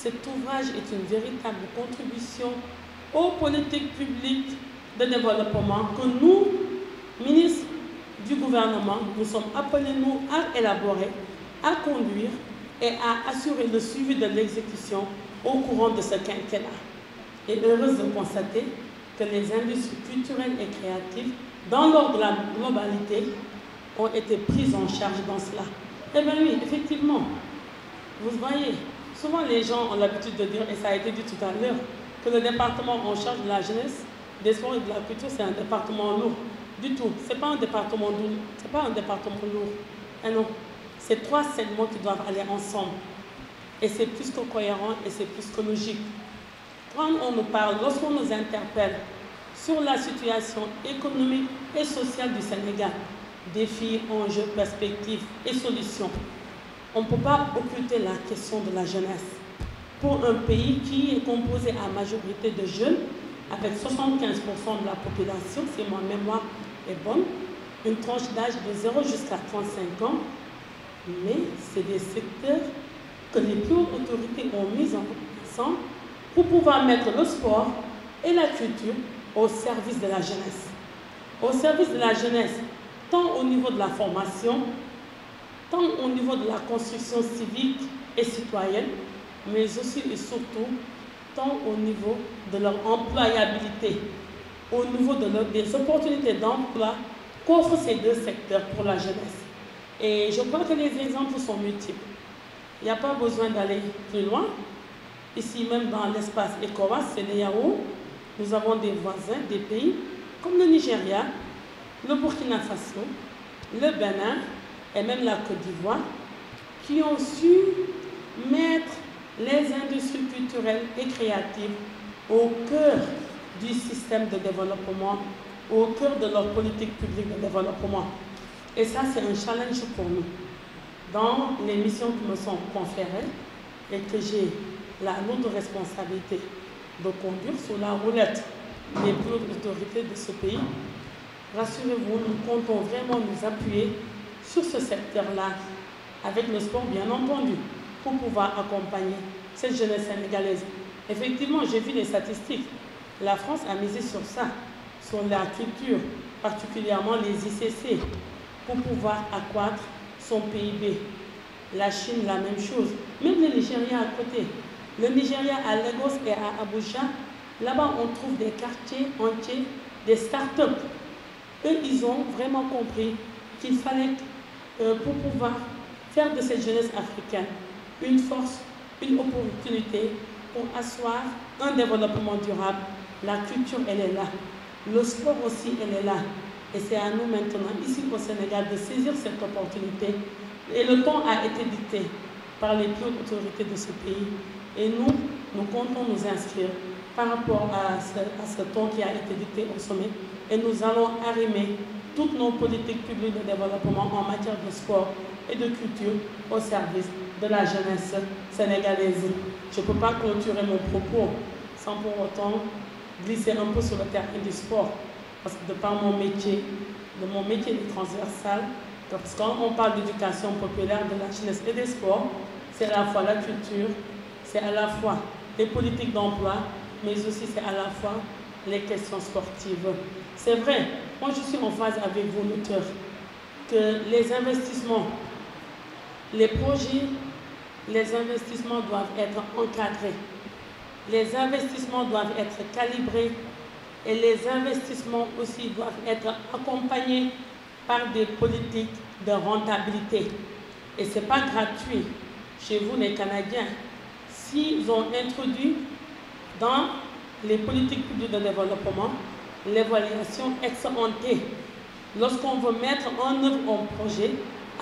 cet ouvrage est une véritable contribution aux politiques publiques de développement que nous, ministres du gouvernement, nous sommes appelés, nous, à élaborer, à conduire et à assurer le suivi de l'exécution au courant de ce quinquennat. Et heureuse de constater que les industries culturelles et créatives, dans leur globalité, ont été prises en charge dans cela. Eh bien oui, effectivement, vous voyez, souvent les gens ont l'habitude de dire, et ça a été dit tout à l'heure, que le département en charge de la jeunesse, des sports et de la culture, c'est un département lourd. Du tout, ce n'est pas un département lourd. C'est pas un département lourd. Et non, c'est trois segments qui doivent aller ensemble. Et c'est plus que cohérent et c'est plus que logique. Quand on nous parle, lorsqu'on nous interpelle sur la situation économique et sociale du Sénégal, défis, enjeux, perspectives et solutions, on ne peut pas occulter la question de la jeunesse. Pour un pays qui est composé à majorité de jeunes, avec 75% de la population, si ma mémoire est bonne, une tranche d'âge de 0 jusqu'à 35 ans, mais c'est des secteurs que les plus hautes autorités ont mis en place pour pouvoir mettre le sport et la culture au service de la jeunesse. Au service de la jeunesse, tant au niveau de la formation, tant au niveau de la construction civique et citoyenne, mais aussi et surtout, tant au niveau de leur employabilité, au niveau des opportunités d'emploi qu'offrent ces deux secteurs pour la jeunesse. Et je crois que les exemples sont multiples. Il n'y a pas besoin d'aller plus loin. Ici même dans l'espace ECOWAS, CEDEAO, nous avons des voisins, des pays comme le Nigeria, le Burkina Faso, le Bénin et même la Côte d'Ivoire qui ont su mettre les industries culturelles et créatives au cœur du système de développement, au cœur de leur politique publique de développement. Et ça, c'est un challenge pour nous. Dans les missions qui me sont conférées et que j'ai la lourde responsabilité de conduire sous la roulette des plus hautes autorités de ce pays, rassurez-vous, nous comptons vraiment nous appuyer sur ce secteur-là, avec le sport bien entendu, pour pouvoir accompagner cette jeunesse sénégalaise. Effectivement, j'ai vu les statistiques. La France a misé sur ça, sur la culture, particulièrement les ICC, pour pouvoir accroître son PIB. La Chine, la même chose. Même le Nigeria à côté. Le Nigeria à Lagos et à Abuja, là-bas on trouve des quartiers entiers, des start-up. Eux, ils ont vraiment compris qu'il fallait, pour pouvoir faire de cette jeunesse africaine une force, une opportunité pour asseoir un développement durable. La culture, elle est là. Le sport aussi, elle est là. Et c'est à nous maintenant, ici au Sénégal, de saisir cette opportunité. Et le temps a été dicté par les plus hautes autorités de ce pays. Et nous, nous comptons nous inscrire par rapport à ce temps qui a été dicté au sommet. Et nous allons arrimer toutes nos politiques publiques de développement en matière de sport et de culture au service de la jeunesse sénégalaise. Je ne peux pas clôturer mon propos sans pour autant glisser un peu sur le terrain du sport. Parce que de par mon métier de transversal, parce que quand on parle d'éducation populaire, de la jeunesse et des sports, c'est à la fois la culture, c'est à la fois les politiques d'emploi, mais aussi c'est à la fois les questions sportives. C'est vrai, moi je suis en phase avec vous, l'auteur, que les investissements, les projets, les investissements doivent être encadrés. Les investissements doivent être calibrés et les investissements aussi doivent être accompagnés par des politiques de rentabilité. Et ce n'est pas gratuit. Chez vous, les Canadiens, s'ils ont introduit dans les politiques publiques de développement l'évaluation ex-ante, lorsqu'on veut mettre en œuvre un projet,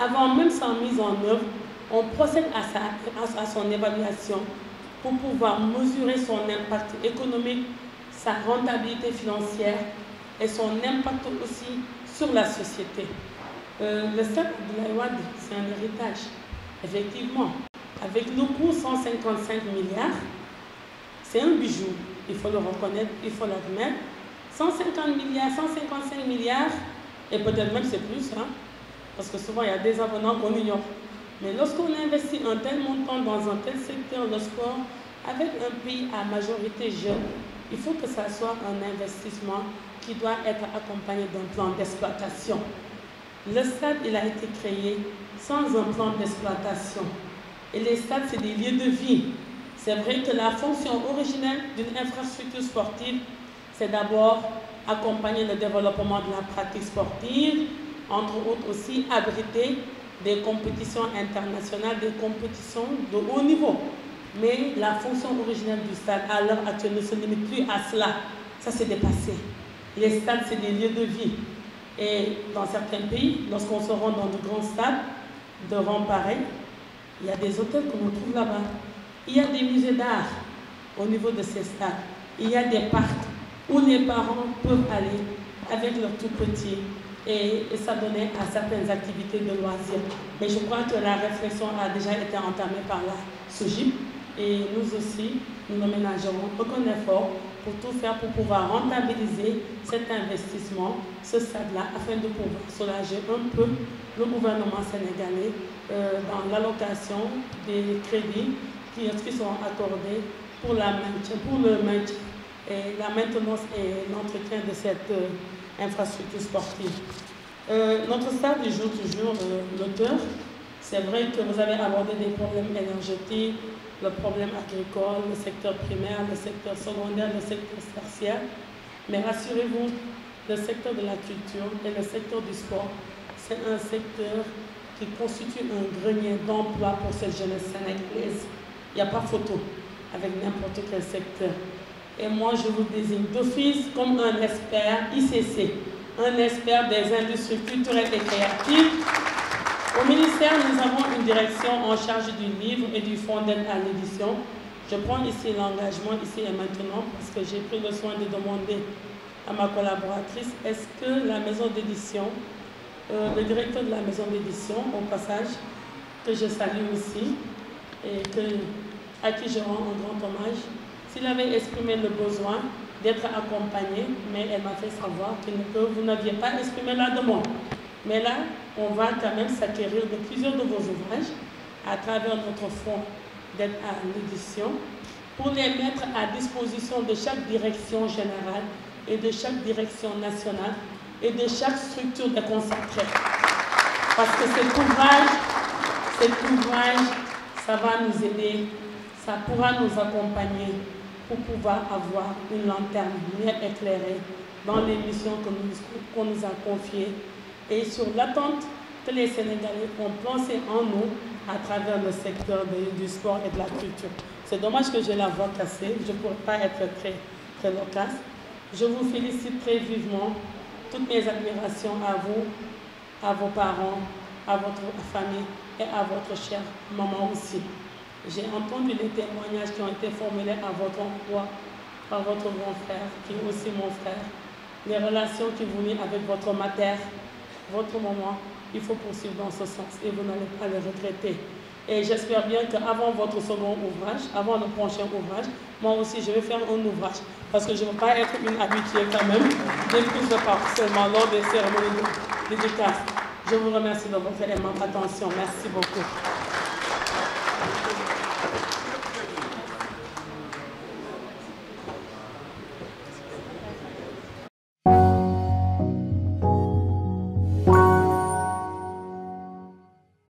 avant même sa mise en œuvre, on procède à son évaluation pour pouvoir mesurer son impact économique, sa rentabilité financière et son impact aussi sur la société. Le stade de la Wade, c'est un héritage. Effectivement, avec le coût 155 milliards, c'est un bijou. Il faut le reconnaître, il faut l'admettre. 150 milliards, 155 milliards, et peut-être même c'est plus, hein, parce que souvent il y a des avenants qu'on ignore. Mais lorsqu'on investit un tel montant dans un tel secteur, le sport, Avec un pays à majorité jeune, il faut que ça soit un investissement qui doit être accompagné d'un plan d'exploitation. Le stade, il a été créé sans un plan d'exploitation. Et les stades, c'est des lieux de vie. C'est vrai que la fonction originelle d'une infrastructure sportive, c'est d'abord accompagner le développement de la pratique sportive, entre autres aussi abriter des compétitions internationales, des compétitions de haut niveau. Mais la fonction originelle du stade, à l'heure actuelle, ne se limite plus à cela. Ça, c'est dépassé. Les stades, c'est des lieux de vie. Et dans certains pays, lorsqu'on se rend dans de grands stades, de rang pareil, il y a des hôtels qu'on trouve là-bas. Il y a des musées d'art au niveau de ces stades. Il y a des parcs où les parents peuvent aller avec leurs tout petits et ça donnait à certaines activités de loisirs. Mais je crois que la réflexion a déjà été entamée par la SOGIP et nous aussi, nous ne ménagerons aucun effort pour tout faire pour pouvoir rentabiliser cet investissement, ce stade-là, afin de pouvoir soulager un peu le gouvernement sénégalais dans l'allocation des crédits qui sont accordés pour le maintien et la maintenance et l'entretien de cette infrastructure sportive. Notre stade du jour toujours l'auteur. C'est vrai que vous avez abordé des problèmes énergétiques, le problème agricole, le secteur primaire, le secteur secondaire, le secteur tertiaire. Mais rassurez-vous, le secteur de la culture et le secteur du sport, c'est un secteur qui constitue un grenier d'emploi pour cette jeunesse sénégalaise. Il n'y a pas photo avec n'importe quel secteur. Et moi, je vous désigne d'office comme un expert ICC, un expert des industries culturelles et créatives. Au ministère, nous avons une direction en charge du livre et du fonds d'aide à l'édition. Je prends ici l'engagement, ici et maintenant, parce que j'ai pris le soin de demander à ma collaboratrice, est-ce que la maison d'édition, le directeur de la maison d'édition, au passage, que je salue aussi, et à qui je rends un grand hommage, s'il avait exprimé le besoin d'être accompagné, mais elle m'a fait savoir que vous n'aviez pas exprimé la demande. Mais là, on va quand même s'acquérir de plusieurs de vos ouvrages à travers notre fonds d'aide à l'édition pour les mettre à disposition de chaque direction générale et de chaque direction nationale et de chaque structure déconcentrée. Parce que cet ouvrage, ça va nous aider, ça pourra nous accompagner pour pouvoir avoir une lanterne bien éclairée dans les missions qu'on nous a confiées et sur l'attente que les Sénégalais ont placée en nous à travers le secteur du sport et de la culture. C'est dommage que j'ai la voix cassée, je ne pourrais pas être très loquace. Je vous félicite très vivement, toutes mes admirations à vous, à vos parents, à votre famille et à votre chère maman aussi. J'ai entendu les témoignages qui ont été formulés à votre endroit par votre grand frère, qui est aussi mon frère, les relations qui vous lient avec votre mater, votre maman, il faut poursuivre dans ce sens et vous n'allez pas le regretter. Et j'espère bien qu'avant votre second ouvrage, avant le prochain ouvrage, moi aussi je vais faire un ouvrage parce que je ne veux pas être une habituée quand même des prises de parole seulement lors des cérémonies de dédicace. Je vous remercie de votre aimante attention. Merci beaucoup.